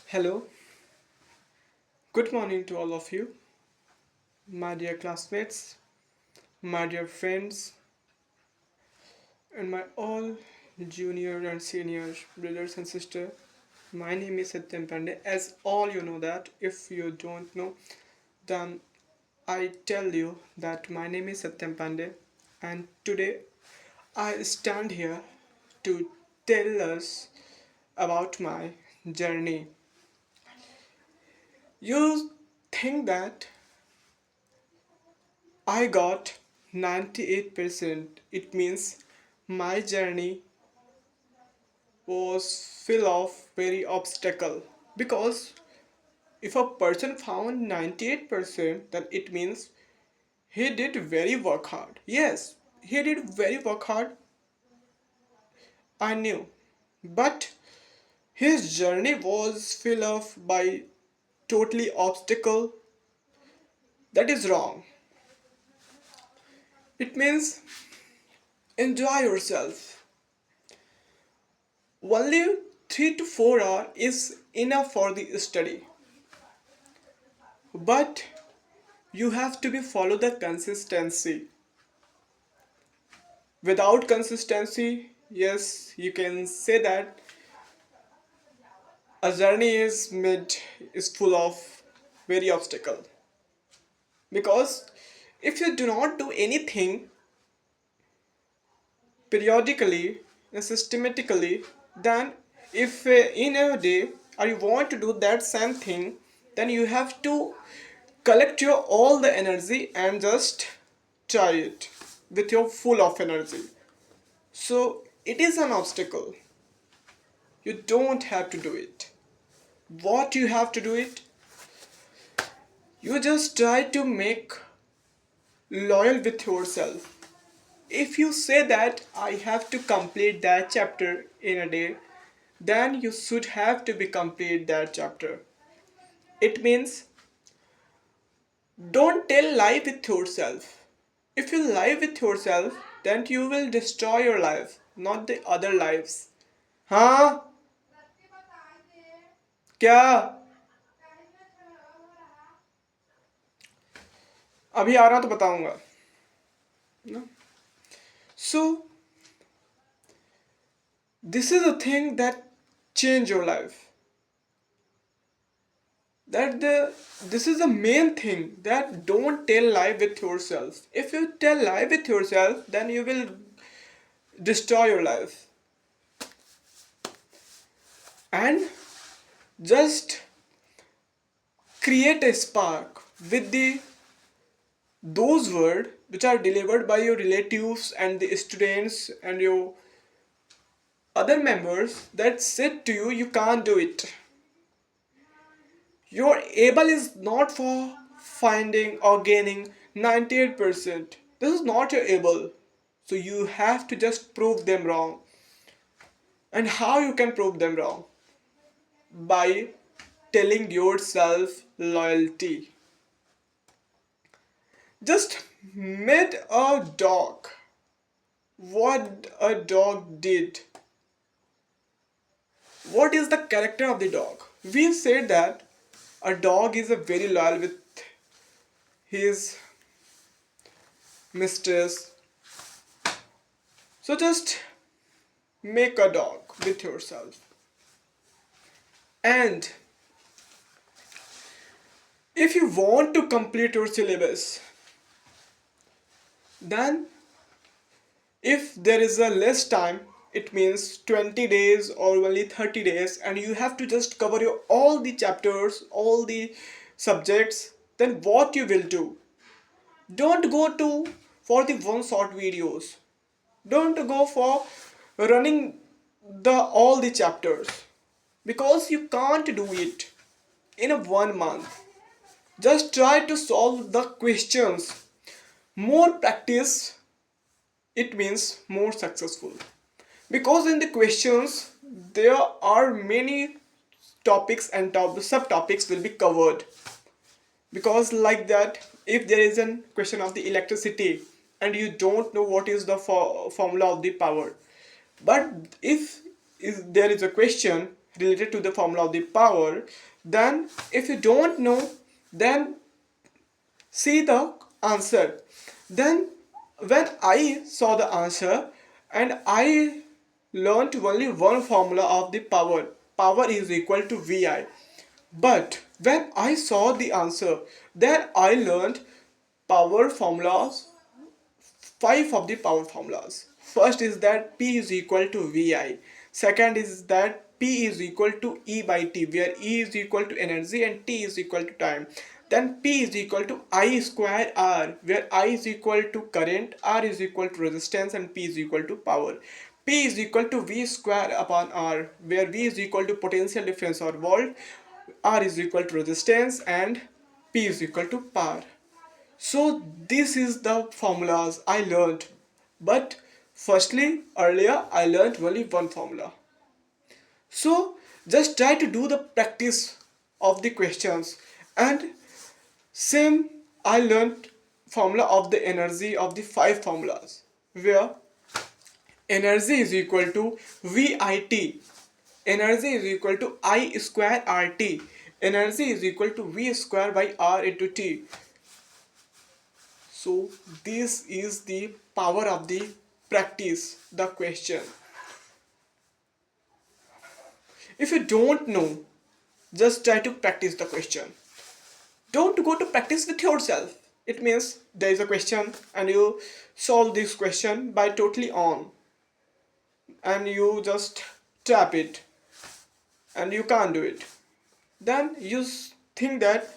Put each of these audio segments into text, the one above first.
Hello, good morning to all of you, my dear classmates, my dear friends, and my all junior and senior brothers and sisters. My name is Satyam Pandey. As all you know that, if you don't know, then I tell you that my name is Satyam Pandey, and today I stand here to tell us about my journey. You think that I got 98%. It means my journey was full of very obstacle. Because if a person found 98%, then it means he did very work hard. Yes, he did very work hard. I knew. But his journey was full of by totally obstacle. That is wrong. It means enjoy yourself. Only 3 to 4 hours is enough for the study. But you have to be follow the consistency. Without consistency, yes, you can say that a journey is full of very obstacle. Because if you do not do anything periodically and systematically, then if in a day or you want to do that same thing, then you have to collect your all the energy and just try it with your full of energy. So it is an obstacle. You don't have to do it. What you have to do it, you just try to make loyal with yourself. If you say that I have to complete that chapter in a day, then you should have to be complete that chapter. It means don't tell lie with yourself. If you lie with yourself, then you will destroy your life, not the other lives. हाँ क्या अभी आ रहा तो बताऊंगा ना. So this is a thing that change your life. That the This is the main thing, that don't tell lie with yourself. If you tell lie with yourself, then you will destroy your life. And just create a spark with the those words which are delivered by your relatives and the students and your other members that said to you can't do it. Your able is not for finding or gaining 98%. This is not your able. So you have to just prove them wrong. And how you can prove them wrong? By telling yourself loyalty. Just met a dog. What a dog did. What is the character of the dog? We said that a dog is a very loyal with his mistress. So just make a dog with yourself. And if you want to complete your syllabus, then if there is a less time, it means 20 days or only 30 days, and you have to just cover your all the chapters, all the subjects, then what you will do? Don't go to for the one shot videos. Don't go for running the all the chapters, because you can't do it in a 1 month. Just try to solve the questions. More practice, it means more successful. Because in the questions there are many topics and subtopics will be covered. Because like that, if there is a question of the electricity and you don't know what is the formula of the power, but if there is a question related to the formula of the power, then if you don't know, then see the answer. Then when I saw the answer and I learned only one formula of the power, power is equal to vi. But when I saw the answer, then I learned power formulas, five of the power formulas. First is that P is equal to VI. Second is that P is equal to E by T, where E is equal to energy and T is equal to time. Then P is equal to I square R, where I is equal to current, R is equal to resistance, and P is equal to power. P is equal to V square upon R, where V is equal to potential difference or volt, R is equal to resistance, and P is equal to power. So this is the formulas I learned. But firstly, earlier I learned only one formula. So just try to do the practice of the questions. And same I learned formula of the energy of the five formulas, where energy is equal to VIT. Energy is equal to I square RT. Energy is equal to V square by R into T. So this is the power of the practice, the question. If you don't know, just try to practice the question. Don't go to practice with yourself. It means there is a question and you solve this question by totally on, and you just tap it and you can't do it. Then you think that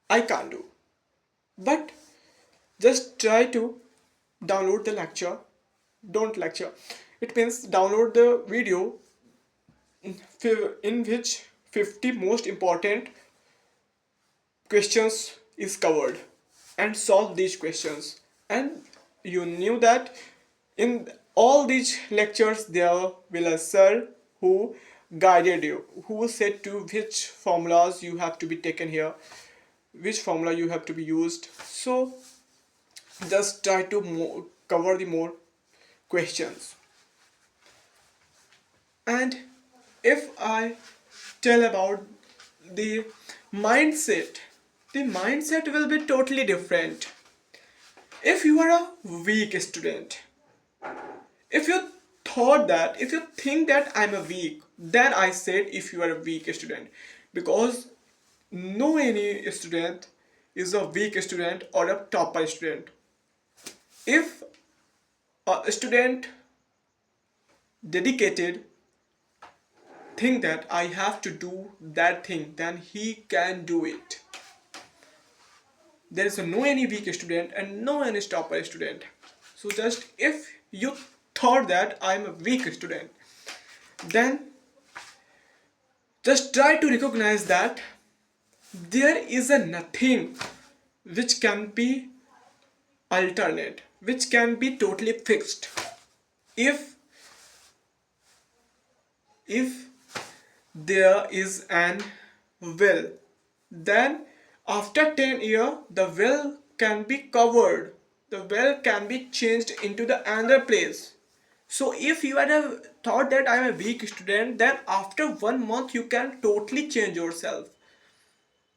I can't do. But just try to download the lecture. Don't lecture. It means download the video in which 50 most important questions is covered, and solve these questions. And you knew that in all these lectures there will a sir who guided you, who said to which formulas you have to be taken here, which formula you have to be used. So just try to cover the more questions. And if I tell about the mindset, the mindset will be totally different. If you are a weak student, if you if you think that I'm a weak, then I said if you are a weak student, because no any student is a weak student or a topper student. If a student dedicated think that I have to do that thing, then he can do it. There is no any weak student and no any topper student. So just if you thought that I'm a weak student, then just try to recognize that there is a nothing which can be alternate, which can be totally fixed. If if there is an well, then after 10 years the well can be covered, the well can be changed into the another place. So if you had a thought that I am a weak student, then after 1 month you can totally change yourself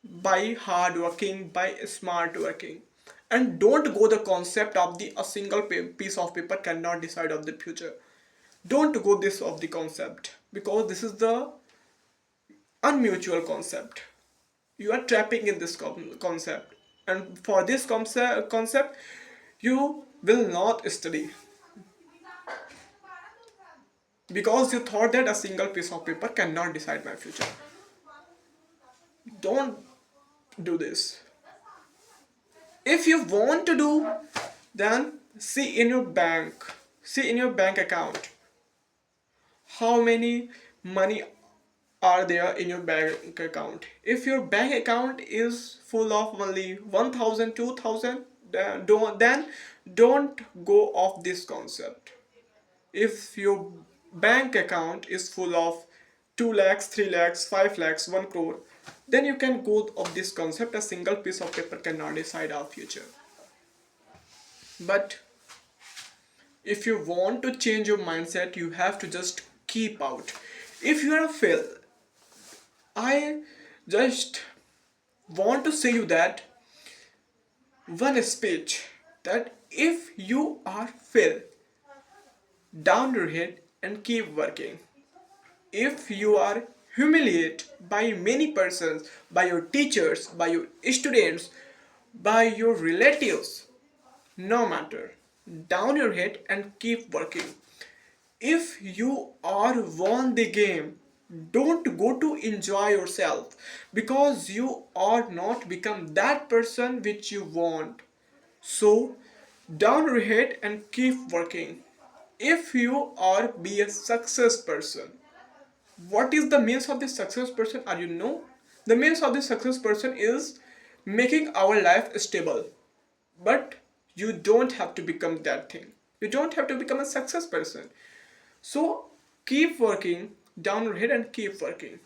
by hard working, by smart working. And don't go the concept of the a single piece of paper cannot decide of the future. Don't go this of the concept, because this is the unmutual concept. You are trapping in this concept, and for this concept you will not study, because you thought that a single piece of paper cannot decide my future. Don't do this. If you want to do, then see in your bank account how many money are there in your bank account. If your bank account is full of only 1000, 2000, then don't go off this concept. If your bank account is full of 2 lakhs, 3 lakhs, 5 lakhs, 1 crore, then you can go of this concept. A single piece of paper cannot decide our future. But if you want to change your mindset, you have to just keep out. If you are a fail, I just want to say you that one speech, that if you are fail, down your head and keep working. If you are humiliated by many persons, by your teachers, by your students, by your relatives, no matter, down your head and keep working. If you are won the game, don't go to enjoy yourself, because you are not become that person which you want. So down your head and keep working. If you are be a success person, what is the means of this success person? Are you know? The means of this success person is making our life stable. But you don't have to become that thing. You don't have to become a success person. So keep working, down your head and keep working.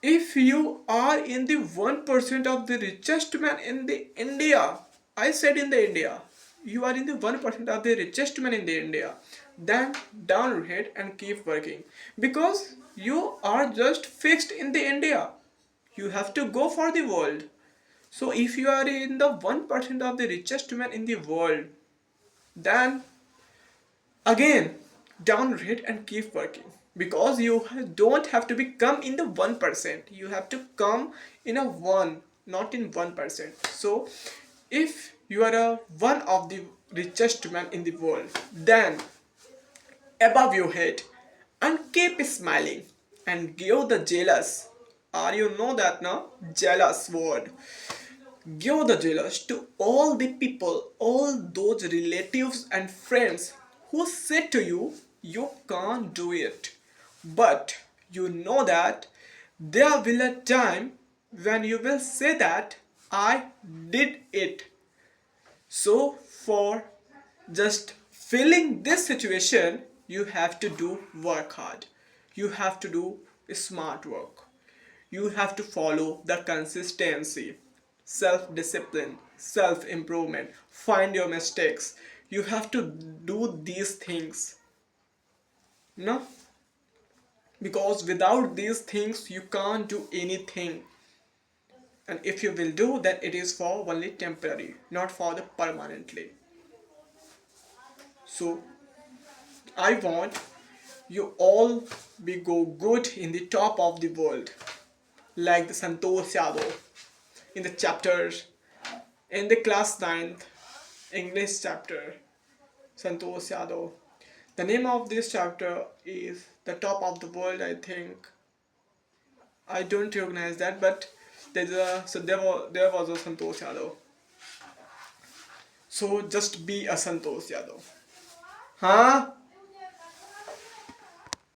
If you are in the 1% of the richest man in the India, I said in the India, you are in the 1% of the richest man in the India, then down your head and keep working. Because you are just fixed in the India. You have to go for the world. So if you are in the 1% of the richest man in the world, then again down rate and keep working, because you don't have to become in the 1%, you have to come in a 1, not in 1%. So if you are a one of the richest man in the world, then above your head and keep smiling and give the jealous, or you know that now, jealous word, give the jealous to all the people, all those relatives and friends who say to you, you can't do it. But you know that there will a time when you will say that I did it. So for just filling this situation, you have to do work hard. You have to do smart work. You have to follow the consistency, self discipline, self improvement, find your mistakes. You have to do these things. No? Because without these things, you can't do anything. And if you will do, then it is for only temporary, not for the permanently. So I want you all be go good in the top of the world, like the Santosh Yadav in the chapters in the class ninth English chapter. Santosh Yadav. The name of this chapter is the top of the world. I think I don't recognize that, but there was a Santosh Yadav. So just be a Santosh Yadav. Huh?